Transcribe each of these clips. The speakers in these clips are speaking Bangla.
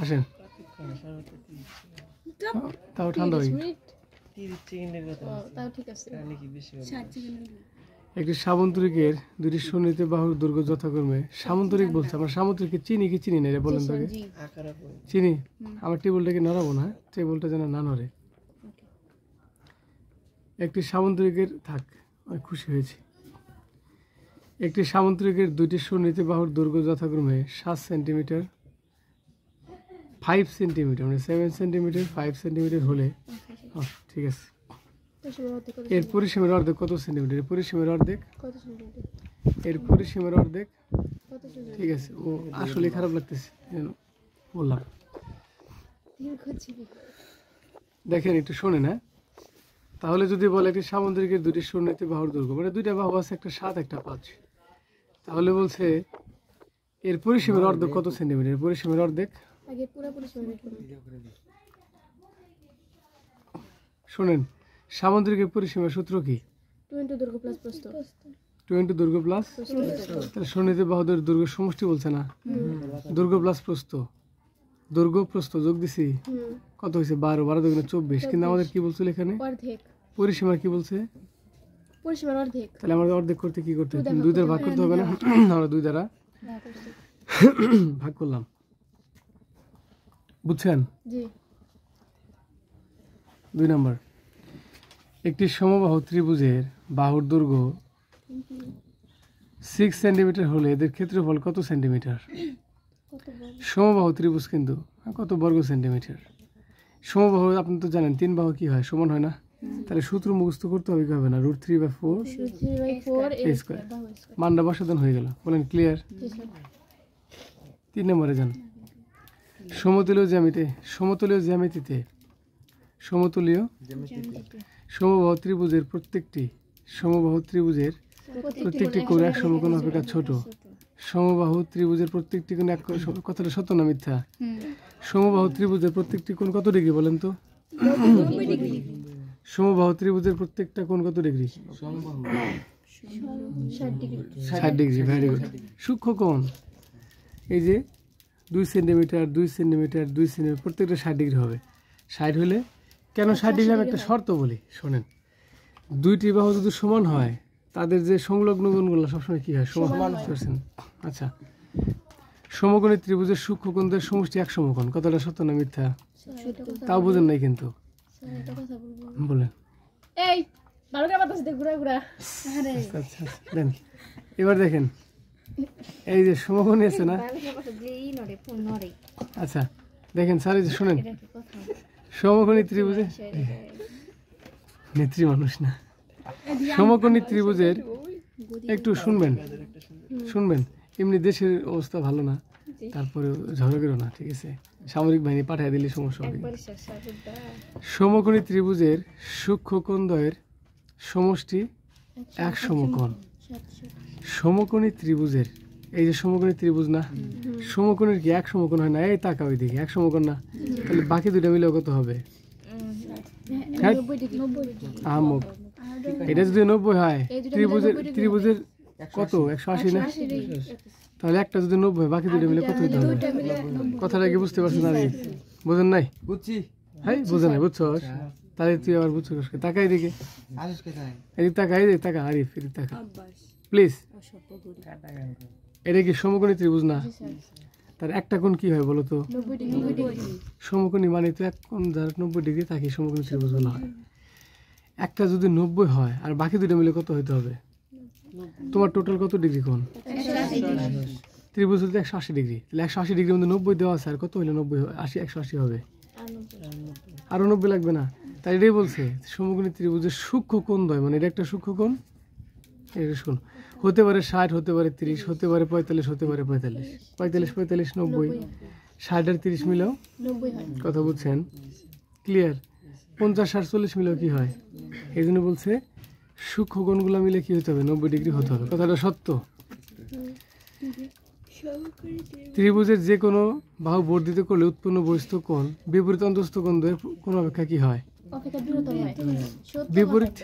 আসেন, তাও ঠান্ডা হয়ে একটি সামন্তরিকের দুটি সুন্নিতে বাহুর দুর্গ যথাক্রমে সামন্তরিক বলছে। আমরা সামন্তরিককে চিনি কি চিনি না এটা বলেন তাকে। চিনি। আমার টেবিলটাকে নড়াবো না, টেবিলটা যেন না নড়ে। একটি সামন্তরিকের থাক, আমি খুশি হয়েছি। একটি সামন্তরিকের দুইটি সুন্নিতে বাহুর দৈর্ঘ্য যথাক্রমে 7 সেন্টিমিটার 5 সেন্টিমিটার, মানে 7 সেন্টিমিটার 5 সেন্টিমিটার হলে ঠিক আছে। এর পরিসীমার অর্ধেক কত সেন্টিমিটার? এর পরিসীমার অর্ধেক এর পরিসীমার অর্ধেক ঠিক আছে। ও আসলে খারাপ লাগতেছে বললাম। দেখেন একটু শোনেন। হ্যাঁ, তাহলে যদি বলে একটি সামুদ্রিকের দুটি সুন্নিতে বাহুর দৈর্ঘ্য, মানে দুইটা বাহু আছে, একটা 7 একটা 5, তাহলে বলছে এর পরিসীমার অর্ধেক কত সেন্টিমিটার? এর পরিসীমার অর্ধেক শোনেন, সামুদ্রিকের পরিসীমার সূত্র কি? 2 দৈর্ঘ্য প্লাস প্রস্থ। 2 দৈর্ঘ্য প্লাস, তাহলে সুন্নিতে বাহুদের দৈর্ঘ্য সমষ্টি বলছে না, দৈর্ঘ্য প্লাস প্রস্থ, দৈর্ঘ্য প্রস্থ যোগ দিছি কত হয়েছে? 12, 12 দুগুণে 24। কিন্তু আমাদের কি বলছিল এখানে? অর্ধেক। পরিসীমা কি বলছে? পরিসীমার অর্ধেক। তাহলে আমাদের অর্ধেক করতে কি করতে হবে? 2 দ্বারা ভাগ করতে হবে না? আমরা 2 দ্বারা ভাগ করলাম, বুঝছেন? জি। 2 নাম্বার, একটি সমবাহু ত্রিভুজের বাহুর দৈর্ঘ্য 6 সেন্টিমিটার হলে এদের ক্ষেত্রফল কত সেন্টিমিটার? সমবাহু ত্রিভুজ কিন্তু কত বর্গ সেন্টিমিটার? সমবাহু আপনি তো জানেন 3 বাহু কি হয়? সমান হয় না? তাহলে সূত্র মুখস্থ করতে হবে, কি হবে না? √3/4 স্কয়ার। মানটা বসাদান হয়ে গেল। বলেন ক্লিয়ার? 3 নম্বরে যান। সমতলীয় জ্যামিতিতে সমবাহু ত্রিভুজের প্রত্যেকটি কোণ এক সমকোণ অপেক্ষা ছোট। সমবাহু ত্রিভুজের প্রত্যেকটি কোণ এক, কথাটা সত্য না মিথ্যা? সমবাহু ত্রিভুজের প্রত্যেকটি কোণ কত ডিগ্রি বলেন তো? সমবাহু ত্রিভুজের প্রত্যেকটা কোণ কত ডিগ্রি? 60 ডিগ্রি। Very good. সূক্ষ্ম কোণ এই যে 2 সেন্টিমিটার 2 সেন্টিমিটার 2 সেন্টিমিটার প্রত্যেকটা 60 ডিগ্রি হবে। 60 হলে কেন 60 ডিগ্রি? আমি একটা শর্ত বলি, শোনেন। দুইটি বাহু যদি সমান হয় তাদের যে সংলগ্ন কোণগুলো সবসময় কি হয়? সমান। আচ্ছা, সমকোণী ত্রিভুজের সূক্ষ্ম কোণদের সমষ্টি এক সমকোণ, কথাটা সত্য না মিথ্যা? তাও বুঝেন নাই কিন্তু, বলেন। এই ভালো করে বাতাস দে ঘুরা ঘুরা। আচ্ছা দেন, এবার দেখেন এই যে সমকোণী আছে না? আচ্ছা দেখেন স্যার, এই যে শুনেন, সমকোণী ত্রিভুজে নেত্রী মানুষ না, সমকোণী ত্রিভুজের একটু শুনবেন। এমনি দেশের অবস্থা ভালো না, তারপরে ঝগড়া করো না, ঠিক আছে? সামরিক বাহিনী পাঠিয়ে দিলে সমস্যা হবে। সমকোণী ত্রিভুজের সূক্ষ্ম কোণদ্বয়ের সমষ্টি এক সমকোণ। সমকোণী ত্রিভুজের, এই যে সমকোণী ত্রিভুজ না, সমকোণের কি এক সমকোণ হয় না? এই তাকাও এদিকে, এক সমকোণ না? তাহলে বাকি দুটো মিলে কত হবে? এটা যদি 90 হয়, ত্রিভুজের কত? 180 না? তাহলে একটা যদি 90 হয়, বাকি দুটো মিলে কত হতে হবে? কথাটা কি বুঝতে পারছেন? আর বোঝেন নাই? বুঝছি। হ্যাঁ বোঝেন নাই? বুঝছো? তাহলে তুই আবার বুঝছো? তাকা এদিকে, এদিকে তাকা, এদিকে তাকা, আরিফ এদিকে তাকা প্লিজ। এটা কি সমকোণী ত্রিভুজ না? তার একটা কোণ কি হয় বলো তো? সমকোণী মানে তো এক কোণ যার 90 ডিগ্রি তাকে সমকোণী ত্রিভুজ বলা হয়। একটা যদি 90 হয় আর বাকি দুটো মিলে কত হতে হবে? তোমার টোটাল কত ডিগ্রি কোণ? ত্রিভুজ হচ্ছে 180 ডিগ্রি। তাহলে 180 ডিগ্রির মধ্যে 90 দেওয়া আছে, আর কত হলে 90 80 180 হবে? আরো 90 লাগবে না? তাই এটাই বলছে সমকোণী ত্রিভুজের সূক্ষ্ম কোণদ্বয়, মানে এটা একটা সূক্ষ্ম কোণ। এটা শুন, হতে পারে 60, হতে পারে 30, হতে পারে 45, হতে পারে 45, 45, 90, 60 আর 30 মিলেও 90 হয়। কথা বুঝছেন? ক্লিয়ার? 50 আর 40 মিলেও কি হয়? এই জন্য বলছে সূক্ষ্ম কোণগুলো মিলে কি হতে হবে? 90 ডিগ্রি হতে হবে। কথাটা সত্য। ত্রিভুজের যে কোনো বাহু বর্ধিত করলে উৎপন্ন বহিস্থ কোণ বিপরীত অন্তস্থ কোণদ্বয়ের কোণ অপেক্ষা কি হয়? বিপরীত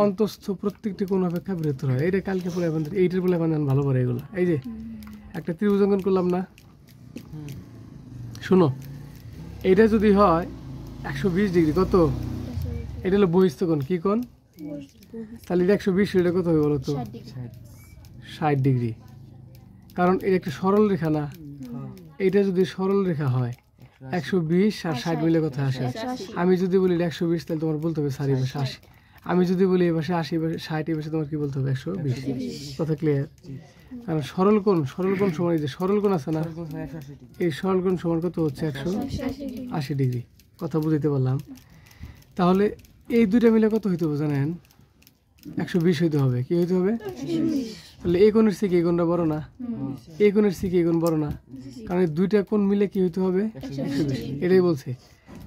অন্তস্থ প্রত্যেকটি কোণ অপেক্ষা বৃহত্তর হয়। এটা কালকে বলে আপনাদের 8 বলে আপনাদের ভালো করে এগুলো। এই যে একটা ত্রিভুজ অঙ্কন করলাম না, শুনো, এইটা যদি হয় 120 ডিগ্রি, কত? এটা হলো বহিস্থ কোণ, কি কোণ? তাহলে এটা 120, এটা কত হবে বলো তো? 60 ডিগ্রি। কারণ এটা একটা সরল রেখা না, এটা যদি সরল রেখা হয় 120 আর 60 মিলে কথা আসে। আমি যদি বলি 120, তাহলে তোমার বলতে হবে 4 পাশে 80। আমি যদি বলি এই পাশে 80, 60, এই পাশে তোমার কি বলতে হবে? 120। কথা ক্লিয়ার? কারণ সরল কোণ সমান, এই যে সরল কোণ আছে না, এই সরল কোণ সমান কত হচ্ছে? 180 ডিগ্রি। কথা বুঝতে পারলাম? তাহলে এই দুইটা মিলে কত হইতে হবে জানেন? 120 হইতে হবে। কি হইতে হবে? তাহলে এই কোণের থেকে এই কোণটা বড় না, এই কোণের থেকে এই কোণ বড় না, কারণ এই দুইটা কোণ মিলে কি হইতে হবে? 120। এটাই বলছে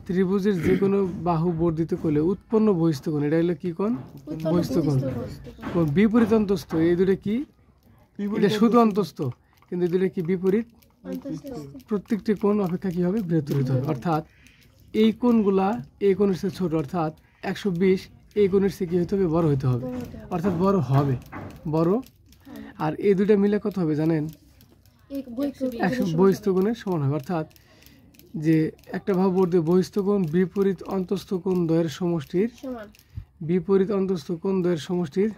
ত্রিভুজের যে কোনো বাহু বর্ধিত করলে উৎপন্ন বহিস্থ কোণ, এটা হলো কি কোণ? বহিস্থ কোণ। কোণ বিপরীত অন্তস্থ, এই দুটো কি? এটা শুধু অন্তস্থ, কিন্তু এই দুটো কি? বিপরীত। প্রত্যেকটি কোণ অপেক্ষা কি হবে? বৃহত্তর হতে হবে। অর্থাৎ এই কোণগুলা এই কোণের চেয়ে ছোট, অর্থাৎ 120 এই কোণের চেয়ে কি হতে হবে? বড় হতে হবে, অর্থাৎ বড় হবে, বড়। আর এই দুইটা মিলে কত হবে জানেন? 100 বহিস্থ কোণের সমান হবে। অর্থাৎ যে একটা বাহু বর্ধিত বহিস্থ কোণ বিপরীত অন্তস্থ কোণ দ্বয়ের সমষ্টির, বিপরীত অন্তস্থ কোণ দ্বয়ের সমষ্টির,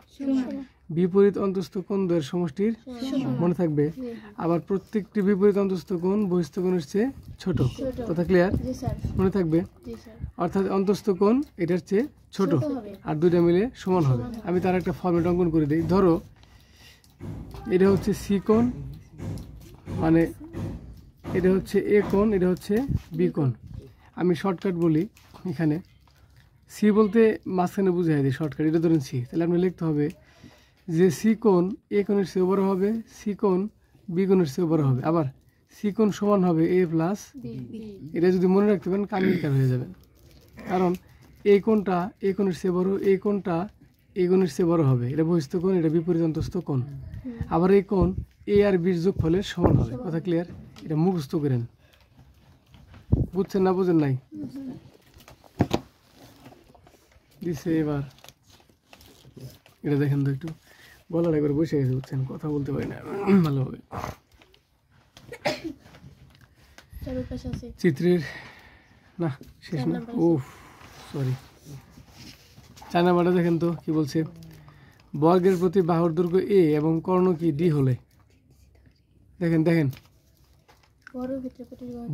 বিপরীত অন্তস্থ কোণ দ্বয়ের সমষ্টির, মনে থাকবে। আবার প্রত্যেকটি বিপরীত অন্তস্থ কোণ বহিস্থ কোণের চেয়ে ছোট। কথা ক্লিয়ার? মনে থাকবে। অর্থাৎ অন্তস্থ কোণ এটার চেয়ে ছোট, আর দুইটা মিলে সমান হবে। আমি তার একটা ফর্মেট অঙ্কন করে দিই। ধরো এটা হচ্ছে সি কোণ, মানে এটা হচ্ছে এ কোণ, এটা হচ্ছে বি কোণ। আমি শর্টকাট বলি, এখানে সি বলতে মাঝখানে বুঝাই দিই শর্টকাট। এটা ধরুন সি, তাহলে আপনি লিখতে হবে যে সি কোণ এ কোণের চেয়ে বড় হবে, সি কোণ বি কোণের চেয়ে বড় হবে। আবার সি কোণ সমান হবে এ প্লাস বি। এটা যদি মনে রাখতে পারেন কামিকার হয়ে যাবেন। কারণ এই কোণটা এই কোণের চেয়ে বড়, এই কোণটা এই কোণের চেয়ে বড় হবে। এটা বহিস্থ কোণ, এটা বিপরীত অন্তস্থ কোণ। আবার এই কোণ এ আর বির যোগফলের সমান হবে। কথা ক্লিয়ার? এটা মুখস্থ করেন। বুঝছেন না বুঝেন নাই? দিছে এবার এটা দেখেন তো, একটু গলাটা করে বসে গেছে, বুঝছেন? কথা বলতে পারি না ভালোভাবে। চিত্রের না শেষ না, উফ সরি, 4 নাম্বারটা দেখেন তো কি বলছে। বর্গের প্রতি বাহুর দৈর্ঘ্য এ এবং কর্ণ কি ডি হলে, দেখেন দেখেন,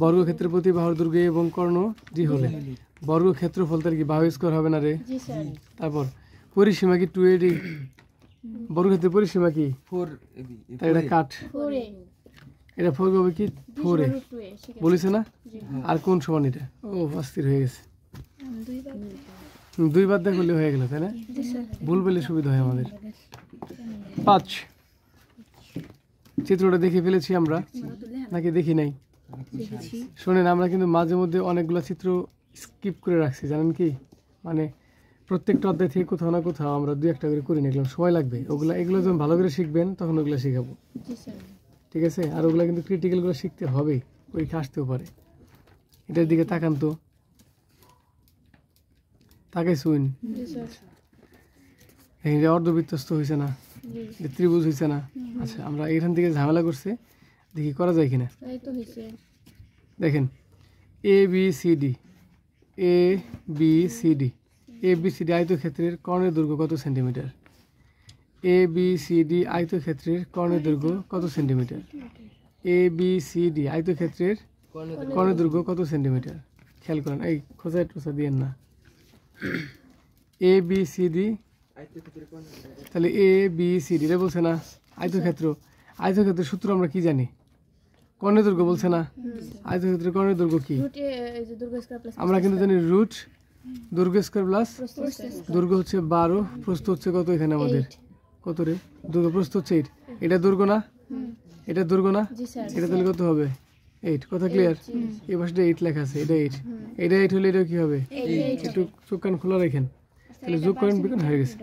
বর্গক্ষেত্রের প্রতি বাহুর দৈর্ঘ্য এ এবং কর্ণ ডি হলে বর্গক্ষেত্রফল তার কি বাহু স্কয়ার হবে না রে? তারপর পরিসীমা কি 2AD, বর্গক্ষেত্রের পরিসীমা কি 4AB, তাই এটা কাট, এটা 4 হবে কি 4A বলেছে না? আর কোন সমান এটা? ও অস্থির হয়ে গেছে, দুইবার দেখলে হয়ে গেল, তাই না? ভুল পেলে সুবিধা হয় আমাদের। 5 চিত্রটা দেখে ফেলেছি আমরা নাকি দেখি নাই? শোনেন, আমরা কিন্তু মাঝে মধ্যে অনেকগুলো চিত্র স্কিপ করে রাখছি, জানেন কি? মানে প্রত্যেকটা অধ্যায় থেকে কোথাও না কোথাও আমরা 2-1টা করে করি না, এগুলো সময় লাগবে। এগুলো যখন ভালো করে শিখবেন তখন ওগুলো শেখাবো, ঠিক আছে? আর ওগুলো কিন্তু ক্রিটিক্যালগুলো শিখতে হবে, পরীক্ষা আসতেও পারে। এটার দিকে তাকান তো, তাকাই শুন, এটা অর্ধবৃত্তস্থ হয়েছে না, এটা ত্রিভুজ হয়েছে না? আচ্ছা, আমরা এখান থেকে ঝামেলা করছে, দেখি করা যায় কিনা। দেখেন ABCD, ABCD আয়তক্ষেত্রের কর্ণের দৈর্ঘ্য কত সেন্টিমিটার? ABCD আয়তক্ষেত্রের কর্ণের দৈর্ঘ্য কত সেন্টিমিটার? ABCD আয়তক্ষেত্রের কর্ণের দৈর্ঘ্য কত সেন্টিমিটার? খেয়াল করেন, এই খোঁচা টোচা দিয়েন না। ABCD, তাহলে ABCD এটা বলছে না আয়তক্ষেত্রের সূত্র আমরা কি জানি? কর্ণের দৈর্ঘ্য বলছে না? আয়তক্ষেত্রের কর্ণের দৈর্ঘ্য কি? আমরা কিন্তু জানি রুট দৈর্ঘ্য স্কয়ার প্লাস, দৈর্ঘ্য হচ্ছে 12, প্রস্থ হচ্ছে কত এখানে আমাদের? কত রে? দৈর্ঘ্য প্রস্থ হচ্ছে 8। এটা দৈর্ঘ্য না? এটা দৈর্ঘ্য না? এটা তাহলে কত হবে? 8। কথা ক্লিয়ার? এই পাশে 8 লেখা আছে, এটা 8, এটা 8 হলে এটা কি হবে? একটু চোখ কান খোলা রাখেন, তাহলে যোগ করেন বিকন হয়ে গেছে।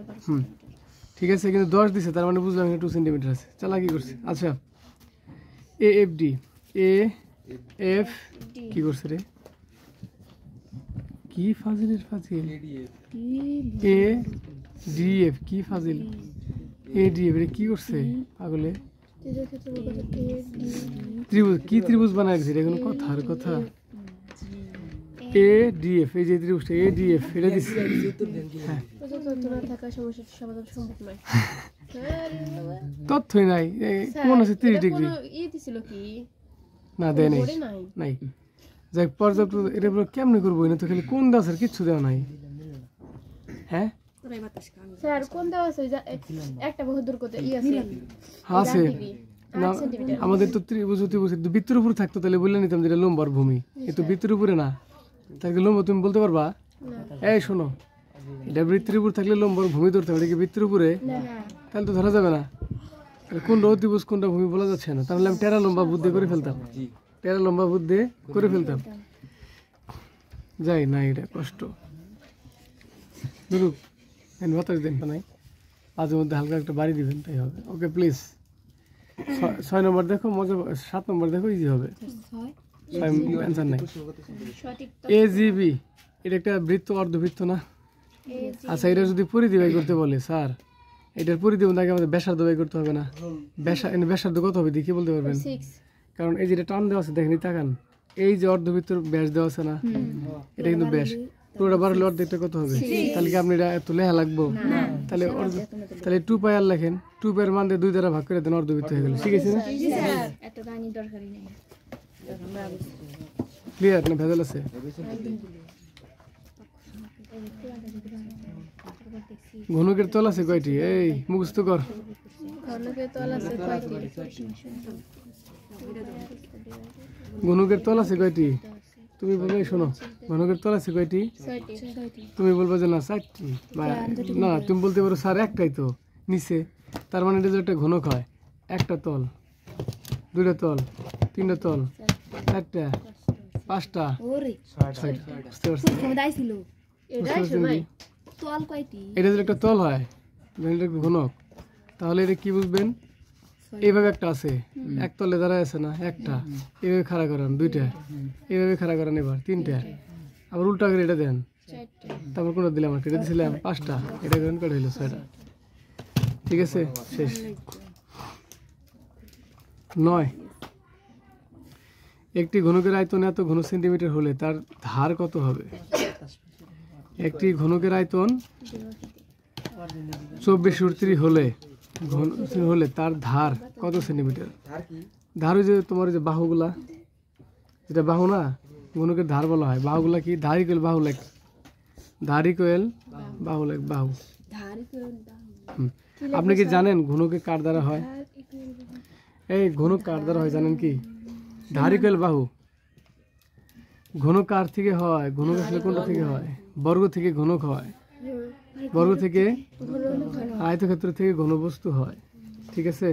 ঠিক আছে, কিন্তু 10 দিছে, তার মানে বুঝলাম এখানে 2 সেন্টিমিটার আছে। চালাকি করছে। আচ্ছা, AFD, AF কি করছে রে? কি ফাজিলের ফাজিল? ADF কি ফাজিল? ADF রে কি করছে পাগলে? ত্রিভুজ কি ত্রিভুজ বানায় গেছে? এটা কোনো কথার কথা? ADF, এই যে ত্রিভুজটা ADF এটা দিছি। হ্যাঁ তথ্য না থাকা সমস্যাটি সমাধান সম্ভব নয়। তথ্যই নাই, কোন আছে 30 ডিগ্রি দিছিল কি না দেয় নাই, পড়ে নাই নাই যাই পর্যাপ্ত। এটা কেমনে করবো না তো, খালি কোন দাস আর কিচ্ছু দেওয়া নাই। হ্যাঁ স্যার কোন দেওয়া আছে একটা বহু দূর করতে আছে আছে না, আমাদের তো ত্রিভুজ বৃত্তের উপরে থাকতো তাহলে বললে নিতাম যেটা লম্বার ভূমি, কিন্তু বৃত্তের উপরে না, তাহলে লম্ব তুমি বলতে পারবা? এই শোনো, এটা বৃত্তের উপর থাকলে লম্বার ভূমি ধরতে হবে, এটা কি বৃত্তের উপরে? তাহলে তো ধরা যাবে না, কোনটা অতিভুজ কোনটা ভূমি বলা যাচ্ছে না। তাহলে আমি টেরা লম্বা বুদ্ধি করে ফেলতাম, টেরা লম্বা বুদ্ধি করে ফেলতাম। যাই না, এটা কষ্ট ধরুক, বাতাস দেন নাই, মাঝে মধ্যে হালকা একটা বাড়ি দিবেন, তাই হবে। ওকে প্লিজ 6 নম্বর দেখো, মজা। 7 নম্বর দেখো, ইজি হবে, অ্যান্সার নাই। AGB এটা একটা বৃত্ত, অর্ধবৃত্ত না? আচ্ছা, এটা যদি পরিধি বাই করতে বলে স্যার, এটার পরিধি আগে আমাদের ব্যাসার্ধ বাই করতে হবে না? ব্যাসার্ধ কত হবে দেখি বলতে পারবেন? কারণ এই যেটা টান দেওয়া আছে দেখেনি, তাকান, এই যে অর্ধবৃত্তর ব্যাস দেওয়া আছে না, এটা কিন্তু ব্যাস পুরোটা বাড়লে অর্ধেকটা কত হবে? তাহলে কি আপনি এটা এত লেখা লাগবো? তাহলে 2 পাই আর লেখেন, 2 পাইয়ের মান দিয়ে 2 দ্বারা ভাগ করে দেন, অর্ধবৃত্ত হয়ে গেল। ঠিক আছে না? ক্লিয়ার না? ভেজাল আছে? ঘনকের তল আছে কয়টি? এই মুখস্থ কর। ঘনকের তল আছে কয়টি? ঘনকের তল আছে কয়টি? তুমি বলবে, শোনো, ঘনকের তল আছে কয়টি? 6টি। তুমি বলবে যে না 4টি, না তুমি বলতে পারো স্যার একটাই তো নিচে, তার মানে এটা যে একটা ঘনক হয়, একটা তল, 2টা তল, 3টা তল, 4টা, 5টা, 6টা। বুঝতে পারছি? এটা যদি একটা তল হয়, এটা একটা ঘনক, তাহলে এটা কি বুঝবেন? এইভাবে একটা আছে, এক তলে দাঁড়ায় আছে না, একটা এইভাবে খাড়া করান, 2টা এইভাবে খাড়া করান, এবার 3টা, আবার উল্টা করে এটা দেন, তারপর কোনটা দিলাম? এটা দিয়েছিলাম 5টা, এটা করেন কটা হইলো? 6টা। ঠিক আছে, শেষ। 9, একটি ঘনকের আয়তন এত ঘন সেন্টিমিটার হলে তার ধার কত হবে? একটি ঘনকের আয়তন 24/3 হলে তার ধার কত সেন্টিমিটার? ধার ওই যে তোমার যে বাহুগুলা, যেটা বাহু না, ঘনকের ধার বলা হয়। বাহুগুলা কি? ধার ইকুয়াল বাহু লেখ, ধার ইকুয়াল বাহু লেখ, বাহু। আপনি কি জানেন ঘনকে কার দ্বারা হয়? এই ঘনক কার দ্বারা হয় জানেন কি? ধার ইকুয়াল বাহু। ঘনক কার থেকে হয়? ঘনক আসলে কোনটা থেকে হয়? বর্গ থেকে ঘনক হয়, বর্গ থেকে, আয়তক্ষেত্র থেকে ঘনবস্তু হয়। ঠিক আছে,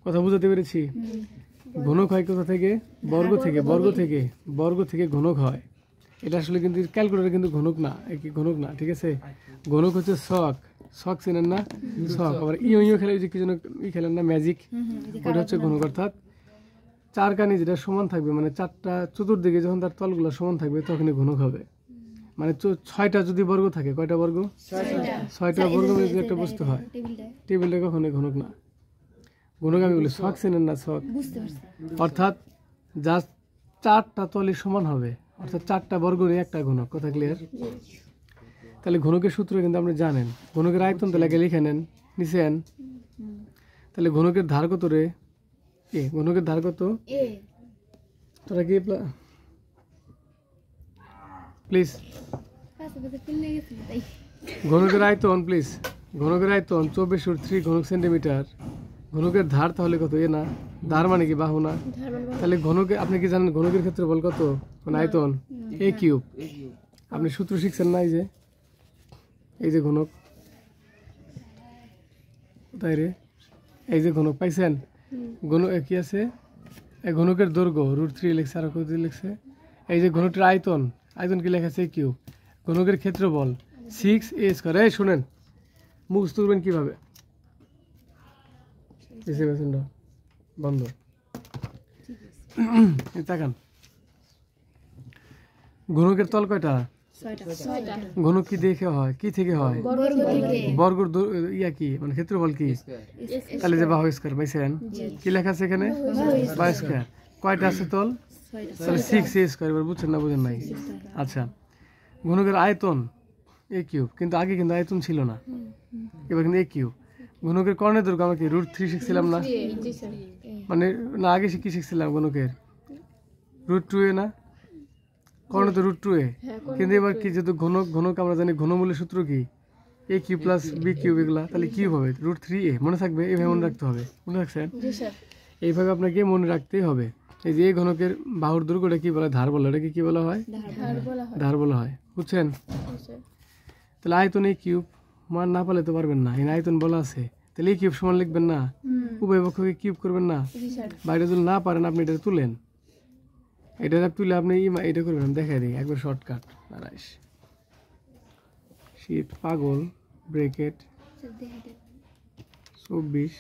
কথা বুঝাতে পেরেছি? ঘনক হয় কোথা থেকে? বর্গ থেকে, বর্গ থেকে ঘনক হয়। এটা আসলে কিন্তু ক্যালকুলেটর কিন্তু ঘনক না, ঘনক না। ঠিক আছে, ঘনক হচ্ছে শক চেনেন না? শক। আবার ইও খেলে, যে কি যেন খেলেন না, ম্যাজিক, ওটা হচ্ছে ঘনক। অর্থাৎ 4 কানি যেটা সমান থাকবে, মানে 4টা চতুর্দিকে যখন তার তলগুলো সমান থাকবে তখনই ঘনক হবে। মানে 6টা যদি বর্গ থাকে, কয়টা বর্গ? 6টা বর্গ মিলে যদি একটা বস্তু হয়, টেবিলটা কখনোই ঘনক না। ঘনক আমি বলি শক চেনেন না? শক। অর্থাৎ যা 4টা তলের সমান হবে, অর্থাৎ 4টা বর্গ নিয়ে একটা ঘনক। কথা ক্লিয়ার? তাহলে ঘনকের সূত্র কিন্তু আপনি জানেন। ঘনকের আয়তন তাহলে আগে লিখে নেন, নিচেন। তাহলে ঘনকের ধার কত রে? ঘনকের ধার কত? তোরা কি প্লিজ ঘনকের আয়তন, প্লিজ ঘনকের আয়তন 24/3 ঘনক সেন্টিমিটার। ঘনকের ধার তাহলে কত? না, ধার মানে কি? বাহু না? তাহলে ঘনকে, আপনি কি জানেন ঘনকের ক্ষেত্রে বল কত? মানে আয়তন a3। আপনি সূত্র শিখছেন না? এই যে ঘনক, তাই রে, এই যে ঘনক পাইছেন? ঘনক কি আছে? এই ঘনকের দৈর্ঘ্য √3 লিখছে, আর কত লিখছে? এই যে ঘনকের আয়তন, আয়তন কি লেখা আছে? a3। ঘনকের ক্ষেত্রফল 6a²। এই শুনেন, মুখস্থ করবেন কিভাবে? বন্ধ, তাকান। ঘনকের তল কয়টা? 6টা। ঘনক কি দেখে হয়? কি থেকে হয়? বর্গ ইয়া কি, মানে ক্ষেত্রফল কি? তাহলে যে বাহু স্কয়ার পাইছেন, কি লেখা আছে এখানে? বাহু স্কয়ার। কয়টা আছে তল? তাহলে 6a স্কয়ার। এবার বুঝছেন না বুঝেন নাই? আচ্ছা, ঘনকের আয়তন a কিউব, কিন্তু আগে কিন্তু আয়তন ছিল না, এবার কিন্তু a কিউব। ঘনকের কর্ণের দৈর্ঘ্য আমরা কি √3 শিখছিলাম না? মানে না, আগে কি শিখছিলাম ঘনকের? √2a না? কর্ণ তো √2a, কিন্তু এবার কি যেহেতু ঘনক আমরা জানি ঘনমূলের সূত্র কি a cube plus b cube, এগুলা তাহলে কি হবে? √3a মনে থাকবে, এইভাবে মনে রাখতে হবে। মনে রাখছেন? এইভাবে আপনাকে মনে রাখতেই হবে। এই যে এই ঘনকের বাহুর দৈর্ঘ্যটা কি বলা হয়? ধার বলা হয়। এটাকে কি বলা হয়? ধার বলা হয়। বুঝছেন? তাহলে আয়তন a কিউব মান না পারলে তো পারবেন না, এই আয়তন বলা আছে, তাহলে a কিউব সমান লিখবেন না, উভয় পক্ষকে কিউব করবেন না। বাইরে যদি না পারেন আপনি এটা তুলেন, এটা তুলে আপনি এটা করবেন, দেখাই দিই একবার শর্টকাট। শীত পাগল ব্রেকেট 24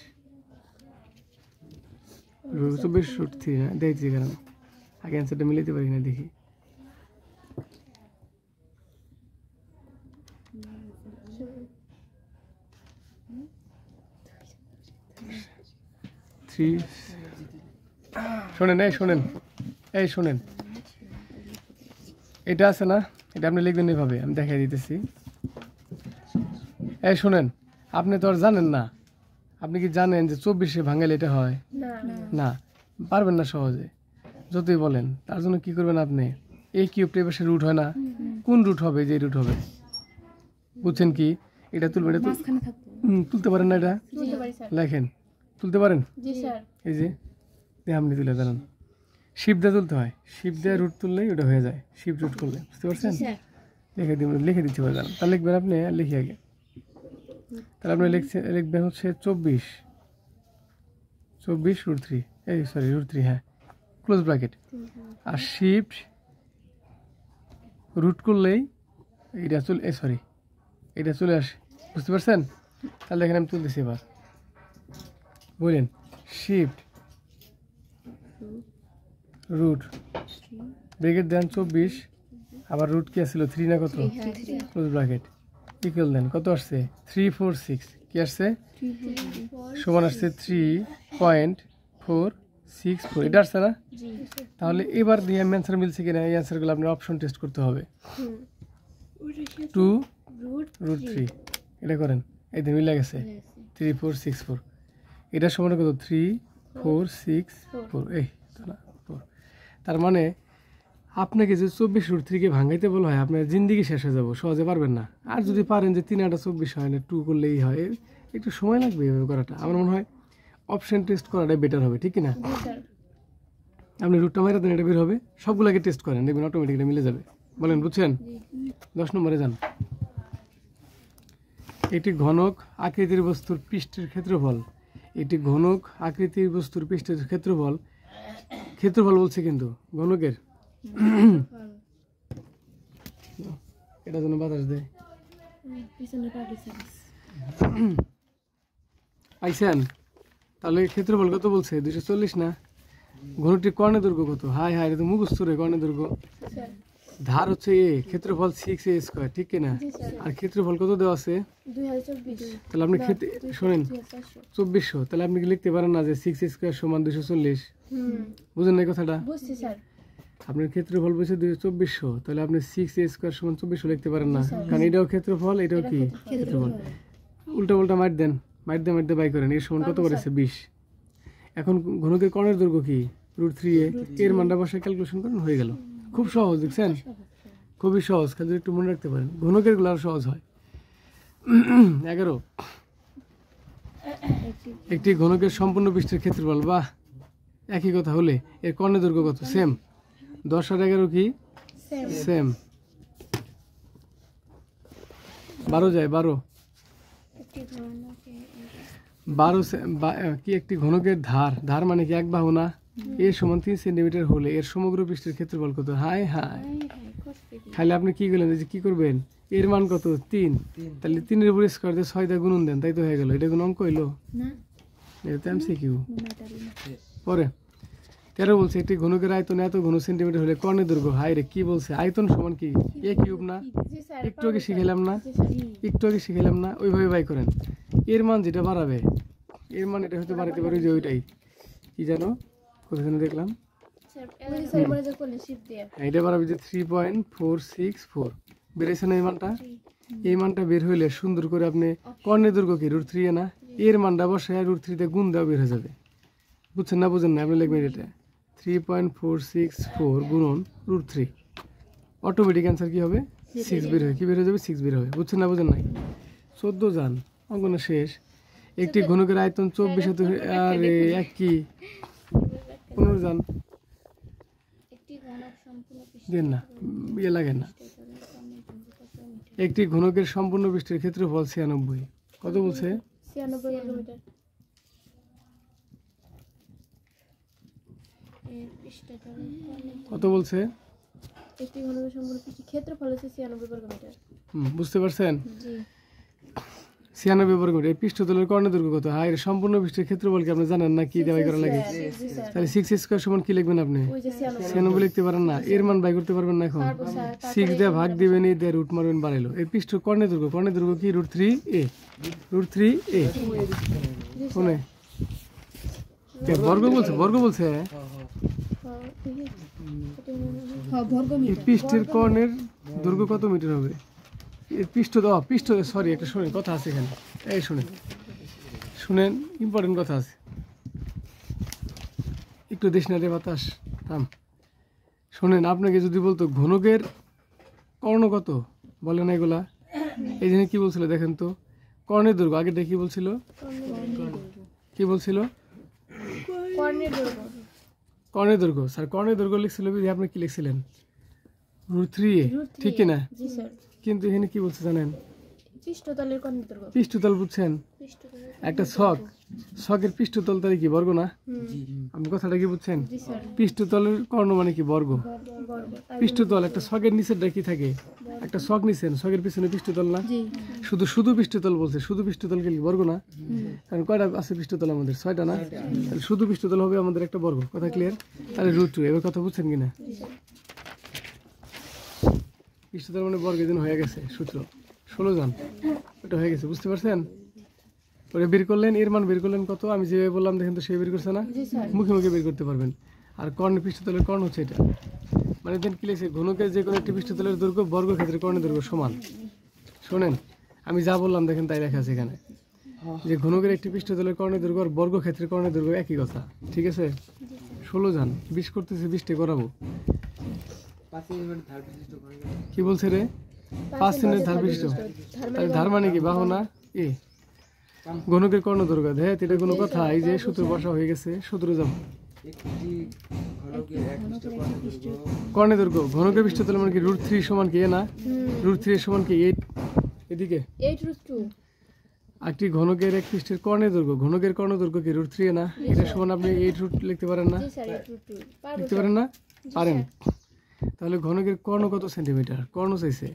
না দেখছি, কারণ আগে অ্যান্সারটা মিলাইতে পারি না, দেখি। শোনেন, এটা আছে না, এটা আপনি লিখবেন এভাবে, আমি দেখাই দিতেছি। শোনেন, আপনি তো আর জানেন না, আপনি কি জানেন যে 24 ভাঙালে এটা হয় না? পারবেন না সহজে, যতই বলেন। তার জন্য কি করবেন আপনি, a কিউবটা এবার রুট হয় না, কোন রুট হবে? যে রুট হবে, বুঝছেন কি? এটা তুলবেন, এটা তুলতে পারেন না? এটা লেখেন, তুলতে পারেন? এই যে আপনি তুলে দাঁড়ান, শিপ দিয়ে তুলতে হয়, শিপ দিয়ে রুট তুললেই ওটা হয়ে যায়, শিপ রুট করলে। বুঝতে পারছেন? লিখে দিচ্ছি, দাঁড়ান। তাহলে লিখবেন আপনি, লিখি আগে। তাহলে আপনি লিখবেন হচ্ছে 24 √3, √3, হ্যাঁ, ক্লোজ ব্র্যাকেট, আর শিফট রুট করলেই এটা এটা চলে আসে। বুঝতে পারছেন? তাহলে এখানে আমি তুলতেছি, এবার বললেন শিফট রুট ব্র্যাকেট দেন 24, আবার রুট কি আসছিল 3 না কত? ক্লোজ ব্র্যাকেট ইকুয়াল দেন কত আসছে? 346। কি আসছে? সমান আসছে 3.464। এটা আসছে না? তাহলে এবার দিয়ে অ্যান্সার মিলছে কিনা, এই অ্যান্সারগুলো আপনার অপশন টেস্ট করতে হবে। 2√3 এটা করেন, এই যে মিলে গেছে 3464। এটা সমান কত? 3464। এই তার মানে আপনাকে যে 24√3 ভাঙাইতে বলা হয়, আপনার জিন্দিগি শেষ হয়ে যাবো, সহজে পারবেন না। আর যদি পারেন যে 3 8 24 হয় না, 2 করলেই হয়, একটু সময় লাগবে এভাবে করাটা। আমার মনে হয় অপশন টেস্ট করাটাই বেটার হবে, ঠিক কিনা? আপনি রুটটা মারা দেন, এটা বের হবে, সবগুলোকে টেস্ট করেন, দেখবেন অটোমেটিকলি মিলে যাবে। বলেন, বুঝছেন? 10 নম্বরে যান। এটি ঘনক আকৃতির বস্তুর পৃষ্ঠের ক্ষেত্রফল। এটি ঘনক আকৃতির বস্তুর পৃষ্ঠের ক্ষেত্রফল বলছে, কিন্তু ঘনকের এটা জন্য বাতাস দেয়। আইসেন, তাহলে ক্ষেত্রফল কত বলছে? 240 না? ঘনকটির কর্ণের দৈর্ঘ্য কত? হাই এটা তো মুখস্থ রে। কর্ণের দৈর্ঘ্য, ধার হচ্ছে a, ক্ষেত্রফল 6a স্কয়ার, ঠিক কিনা? আর ক্ষেত্রফল কত দেওয়া আছে? 2024। তাহলে আপনি শোনেন 2400, তাহলে আপনি কি লিখতে পারেন না যে 6a স্কয়ার সমান 240? বুঝেন না কথাটা? বুঝছি স্যার। আপনার ক্ষেত্রফল বলছে 2400, তাহলে আপনি 6a স্কয়ার সমান 2400 লিখতে পারেন না, কারণ এটাও ক্ষেত্রফল, এটাও কি ক্ষেত্রফল। উল্টা মাইট দেন, মাইট দিয়ে বাই করেন, এর সমান কত করেছে? 20। এখন ঘনকের কর্ণের দৈর্ঘ্য কি? √3a, এর মানটা বসে ক্যালকুলেশন করেন, হয়ে গেল। খুব সহজ, দেখছেন? খুবই সহজ, খালি একটু মনে রাখতে পারেন। ঘনকের গুলো আরো সহজ হয়। 11, একটি ঘনকের সম্পূর্ণ পৃষ্ঠের ক্ষেত্রফল, বা একই কথা হলে এর কর্ণের দৈর্ঘ্য কত? সেম। 10 আর 11 কি সেম? 12 যায়, 12 কি? একটি ঘনকের ধার মানে কি এক বাহু না? এর সমান 3 সেন্টিমিটার হলে এর সমগ্র পৃষ্ঠের ক্ষেত্রফল কত? হাই খালি আপনি কি করলেন, যে কি করবেন, এর মান কত? 3, তাহলে 3 এর উপর স্কয়ার দিয়ে 6 দিয়ে গুণন দেন, তাই তো হয়ে গেল। এটা কোনো অঙ্ক হইলো? এটা তো এমসিকিউ। পরে 13 বলছে একটি ঘনকের আয়তন এত ঘন সেন্টিমিটার হলে কর্ণের দৈর্ঘ্য। হাই রে, কি বলছে? আয়তন সমান কি? a কিউব না? একটু আগে শিখাইলাম না? ওইভাবে বাই করেন। এর মান যেটা বাড়াবে, এর মান এটা হয়তো বাড়াতে পারে, যে ওইটাই কি জানো, কোথায় দেখলাম, এটা বাড়াবে যে 3.464 বেরিয়েছে না এই মানটা? এই মানটা বের হইলে সুন্দর করে আপনি কর্ণের দৈর্ঘ্য কি √3 না, এর মানটা বসায় √3 তে গুণ দেওয়া বের হয়ে যাবে। বুঝছেন না বুঝেন না? আপনি লিখবেন এটা 3.464 গুণন √3, অটোমেটিক অ্যান্সার কি হবে? 6 বের হবে। কি বের হয়ে যাবে? 6 বের হবে। বুঝছেন না বুঝেন নাই? 14 যান অঙ্কন শেষ। একটি ঘনকের আয়তন 24 আর এক কি 15 যান দেন না, ইয়ে লাগে না। একটি ঘনকের সম্পূর্ণ পৃষ্ঠের ক্ষেত্রফল 96। কত বলছে? 96 বর্গমিটার। কত বলছে? একটি ঘনকের সম্পূর্ণ পৃষ্ঠের ক্ষেত্রফল হচ্ছে 96 বর্গমিটার। বুঝতে পারছেন? জি 96 বর্গমিটার। এই পৃষ্ঠতলের কর্ণের দৈর্ঘ্য কত? আর এর সম্পূর্ণ পৃষ্ঠের ক্ষেত্রফল কি আপনি জানেন না? কি দেওয়াই করা লাগে? তাহলে 6² সমান কি লিখবেন আপনি? 96 লিখতে পারেন না? এর মান বাই করতে পারবেন না এখন? 6 দিয়ে ভাগ দিবেন, এই দিয়ে রুট মারবেন বাড়াইলো। এই পৃষ্ঠ কর্ণের দৈর্ঘ্য কি? √3a। √3a শুনে বর্গ বলছে, বর্গ বলছে। এই পৃষ্ঠের কর্ণের দৈর্ঘ্য কত মিটার হবে? এর পৃষ্ঠ সরি একটা শুনেন, কথা আছে এখানে। এই শুনেন ইম্পর্টেন্ট কথা আছে। একটু দেশ না রে বাতাস, থাম। শোনেন, আপনাকে যদি বলতো ঘনকের কর্ণ কত, বলে না এগুলা? এই জন্য কি বলছিল দেখেন তো, কর্ণের দৈর্ঘ্য। আগেটা কি বলছিল? কি বলছিল? কর্ণের দৈর্ঘ্য। স্যার কর্ণের দৈর্ঘ্য লিখছিল, আপনি কি লিখছিলেন? √3a, ঠিক কিনা? কিন্তু এখানে কি বলছে জানেন? পৃষ্ঠতলের কর্ণের দৈর্ঘ্য। পৃষ্ঠতল বুঝছেন? একটা ছকের পৃষ্ঠতল তাহলে কি বর্গ না? আপনি কথাটা কি বুঝছেন? পৃষ্ঠতলের কর্ণ মানে কি? বর্গ। পৃষ্ঠতল একটা ছকের নিচেরটা কি থাকে? একটা ছক নিছেন, ছকের পিছনে পৃষ্ঠতল না? শুধু পৃষ্ঠতল বলছে। শুধু পৃষ্ঠতল কি বর্গ না? কারণ কয়টা আছে পৃষ্ঠতল আমাদের? 6টা না? তাহলে শুধু পৃষ্ঠতল হবে আমাদের একটা বর্গ। কথা ক্লিয়ার? তাহলে √2। এবার কথা বুঝছেন কিনা? পৃষ্ঠতল মানে বর্গের জন্য হয়ে গেছে সূত্র 16 জন, ওটা হয়ে গেছে। বুঝতে পারছেন? ওটা বের করলেন, এর মান বের করলেন কত? আমি যেভাবে বললাম দেখেন তো, সে বের করছে না? মুখে মুখে বের করতে পারবেন। আর কর্ণের পৃষ্ঠতলের কর্ণ হচ্ছে এটা। মানে দেন কি লিখছে? ঘনকের যে কোনো একটি পৃষ্ঠতলের দৈর্ঘ্য বর্গক্ষেত্রের কর্ণের দৈর্ঘ্য সমান। শোনেন, আমি যা বললাম দেখেন তাই লেখা আছে এখানে, যে ঘনকের একটি পৃষ্ঠতলের কর্ণের দৈর্ঘ্য আর বর্গক্ষেত্রের কর্ণের দৈর্ঘ্য একই কথা। ঠিক আছে? 16 জন 20 করতেছে, 20টে করাবো। কি বলছে রে? 5 সেন্টের ধার বিশিষ্ট। তাহলে ধার মানে কি? বাহু না? এ ঘনকের কর্ণ দৈর্ঘ্য। হ্যাঁ, এটা কোনো কথা? এই যে সূত্র বসা হয়ে গেছে, সূত্র যাব। কর্ণের দৈর্ঘ্য ঘনকের পৃষ্ঠতল মানে কি? √3 সমান কি? এ না? √3 সমান কি? 8 এদিকে 8√2। একটি ঘনকের এক পৃষ্ঠের কর্ণের দৈর্ঘ্য, ঘনকের কর্ণ দৈর্ঘ্য কি? √3 না? এটা সমান আপনি 8 লিখতে পারেন না? লিখতে পারেন না? পারেন। তাহলে ঘনকের কর্ণ কত সেন্টিমিটার? কর্ণ চাইছে।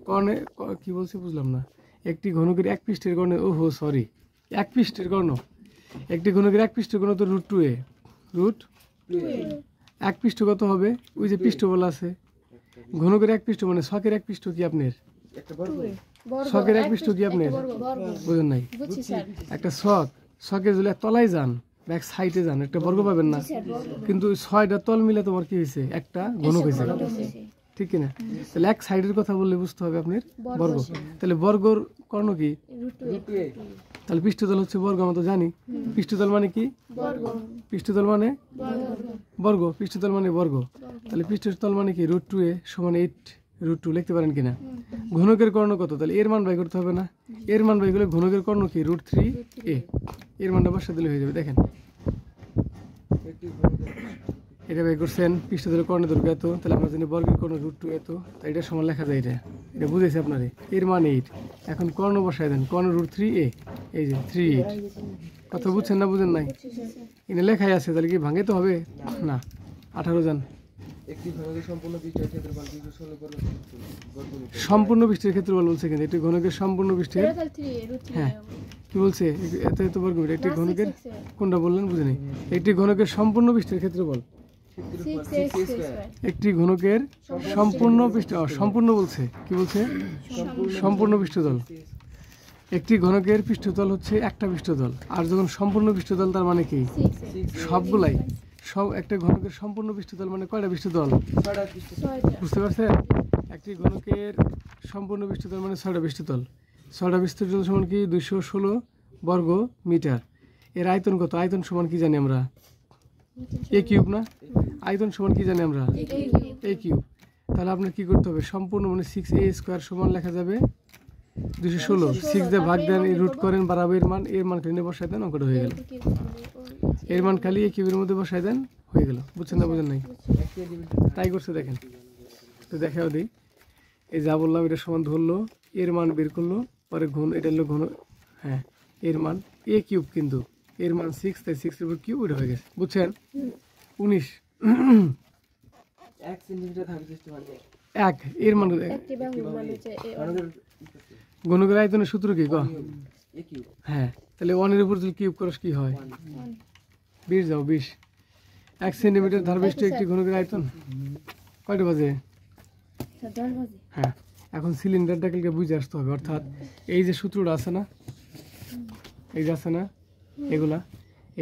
কর্ণে কি বলছে বুঝলাম না। একটি ঘনকের এক পৃষ্ঠের কর্ণে, ওহো সরি, এক পৃষ্ঠের কর্ণ। একটি ঘনকের এক পৃষ্ঠের কর্ণ তো √2a। এক পৃষ্ঠ কত হবে? ওই যে পৃষ্ঠ বলা আছে। ঘনকের এক পৃষ্ঠ মানে ছকের এক পৃষ্ঠ কি আপনার? ছকের এক পৃষ্ঠ কি আপনার? বুঝেন নাই? একটা ছকের যদি তলায় যান, ব্যাক সাইডে যান, একটা বর্গ পাবেন না? কিন্তু 6টা তল মিলে তোমার কি হয়েছে? একটা ঘনক হয়েছে। ঠিক কিনা? তাহলে এক সাইডের কথা বললে বুঝতে হবে আপনার বর্গ। তাহলে বর্গর কর্ণ কি? তাহলে পৃষ্ঠতল হচ্ছে বর্গ, আমরা তো জানি। পৃষ্ঠতল মানে কি? পৃষ্ঠতল মানে বর্গ। পৃষ্ঠতল মানে বর্গ। তাহলে পৃষ্ঠতল মানে কি? √2a সমান 8√2 লিখতে পারেন কিনা? ঘনকের কর্ণ কত? তাহলে এর মান বাই করতে হবে না? এর মান বাই করলে ঘনকের কর্ণ কি? √3a। এর মানটা বসা দিলে হয়ে যাবে। দেখেন এটা বের করছেন, পৃষ্ঠতলের কর্ণের দৈর্ঘ্য এত, তাহলে আমরা জানি বর্গের কর্ণ √2 এত, তাই এটা সমান লেখা যায়। এটা বুঝেছি আপনারে? এর মান 8। এখন কর্ণ বসায় দেন, কর্ণ √3a, এই যে 3/8। কথা বুঝছেন না বুঝেন নাই? এনে লেখাই আছে, তাহলে কি ভাঙে তো হবে না? 18 জন। সম্পূর্ণ পৃষ্ঠের ক্ষেত্রফল বলছে, কিন্তু একটি ঘনকের সম্পূর্ণ পৃষ্ঠের, হ্যাঁ কি বলছে? এত বর্গমিটার। একটি ঘনকের কোনটা বললেন বুঝে নেই। একটি ঘনকের সম্পূর্ণ পৃষ্ঠের ক্ষেত্রফল। একটি ঘনকের সম্পূর্ণ পৃষ্ঠ, সম্পূর্ণ বলছে, কি বলছে? সম্পূর্ণ পৃষ্ঠতল। একটি ঘনকের পৃষ্ঠতল হচ্ছে একটা পৃষ্ঠতল, আর যখন সম্পূর্ণ পৃষ্ঠতল তার মানে কি? সবগুলাই সব একটা ঘনকের সম্পূর্ণ পৃষ্ঠতল মানে কয়টা পৃষ্ঠতল? 6টা। বুঝতে পারছেন? একটি ঘনকের সম্পূর্ণ পৃষ্ঠতল মানে 6টা পৃষ্ঠতল। 6টা পৃষ্ঠতল সমান কি 216 বর্গ মিটার। এর আয়তন কত? আয়তন সমান কি জানি আমরা? এ কিউব না? আয়তন সমান কি জানি আমরা? এ কিউব। তাহলে আপনার কি করতে হবে? সম্পূর্ণ মানে 6a স্কয়ার সমান লেখা যাবে 216। 6 দিয়ে ভাগ দেন, রুট করেন, বাড়াবে এর মান খালি বসায় দেন, অঙ্কটা হয়ে গেল। এর মান খালি এ কিউবের মধ্যে বসায় দেন, হয়ে গেল। বুঝছেন না বুঝেন নাই? তাই করছে দেখেন। তো দেখাও দিই। এই যা বললাম এটা সমান ধরলো, এর মান বের করলো, পরে ঘন, এটা হলো ঘন, হ্যাঁ এর মান এ কিউব, কিন্তু এর মান 6, তাই 6 এর উপর কিউব এটা হয়ে গেছে। বুঝছেন? 19 1 সেন্টিমিটার থাকবে চেষ্টা করলে এক এর মান একটি বাহুর মান হচ্ছে ঘনকের আয়তনের সূত্র কি ক? এ কিউব। হ্যাঁ, তাহলে 1 এর উপর যদি কিউব করস কি হয়? 20 যাও 20। 1 সেন্টিমিটার ধারবিষ্ট একটি ঘনকের আয়তন কয়টা বাজে? 10 বাজে। হ্যাঁ, এখন সিলিন্ডারটাকে বুঝে আসতে হবে। অর্থাৎ এই যে সূত্রটা আছে না, এই যে আছে না, এগুলা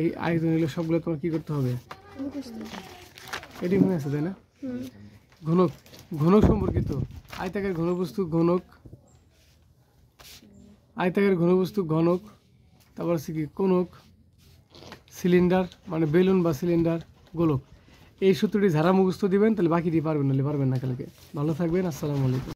এই আয়তন এগুলো সবগুলো তোমার কি করতে হবে? এটি মনে আছে তাই না? ঘনক, ঘনক সম্পর্কিত আয়তাকার ঘনবস্তু ঘনক, আয়তাকার ঘনবস্তু ঘনক, তারপর হচ্ছে কি কোনক, সিলিন্ডার মানে বেলুন বা সিলিন্ডার, গোলক। এই সূত্রটি যারা মুখস্থ দিবেন তাহলে বাকিটি পারবেন, নাহলে পারবেন না। কালকে ভালো থাকবেন। আসসালামু আলাইকুম।